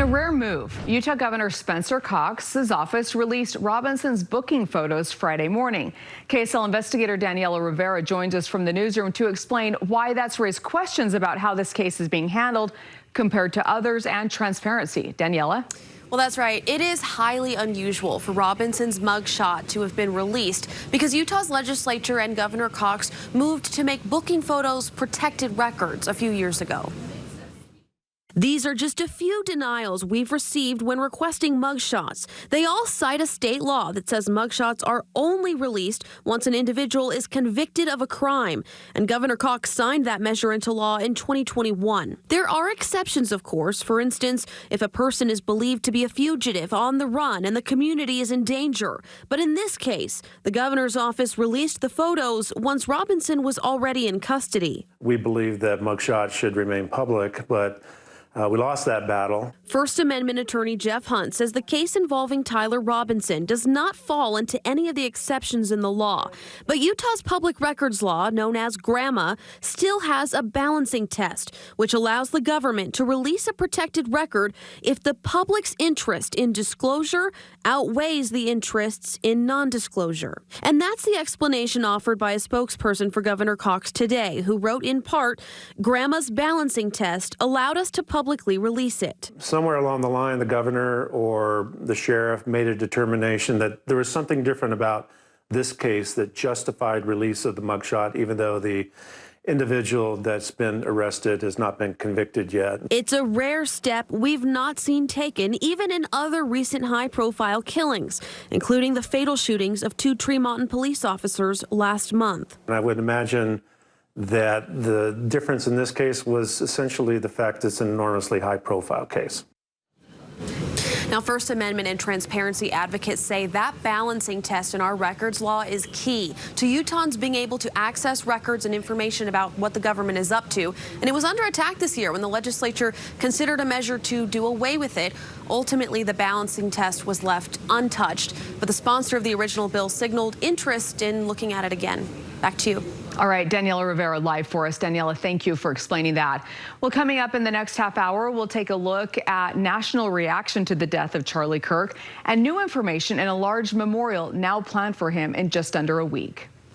In a rare move, Utah Governor Spencer Cox's office released Robinson's booking photos Friday morning. KSL investigator Daniela Rivera joins us from the newsroom to explain why that's raised questions about how this case is being handled compared to others and transparency. Daniela? Well, that's right. It is highly unusual for Robinson's mugshot to have been released because Utah's legislature and Governor Cox moved to make booking photos protected records a few years ago. These are just a few denials we've received when requesting mugshots. They all cite a state law that says mugshots are only released once an individual is convicted of a crime, and Governor Cox signed that measure into law in 2021. There are exceptions, of course. For instance, if a person is believed to be a fugitive on the run and the community is in danger. But in this case, the governor's office released the photos once Robinson was already in custody. We believe that mugshots should remain public, but we lost that battle. First Amendment attorney Jeff Hunt says the case involving Tyler Robinson does not fall into any of the exceptions in the law. But Utah's public records law, known as GRAMA, still has a balancing test, which allows the government to release a protected record if the public's interest in disclosure outweighs the interests in non-disclosure. And that's the explanation offered by a spokesperson for Governor Cox today, who wrote in part, GRAMA's balancing test allowed us to publicly release it. Somewhere along the line, the governor or the sheriff made a determination that there was something different about this case that justified release of the mugshot, even though the individual that's been arrested has not been convicted yet. It's a rare step we've not seen taken, even in other recent high-profile killings, including the fatal shootings of 2 Tremonton police officers last month. And I would imagine that the difference in this case was essentially the fact it's an enormously high-profile case. Now, First Amendment and transparency advocates say that balancing test in our records law is key to Utahns being able to access records and information about what the government is up to. And it was under attack this year when the legislature considered a measure to do away with it. Ultimately, the balancing test was left untouched, but the sponsor of the original bill signaled interest in looking at it again. Back to you. All right, Daniela Rivera live for us. Daniela, thank you for explaining that. Well, coming up in the next half hour, we'll take a look at national reaction to the death of Charlie Kirk and new information in a large memorial now planned for him in just under a week.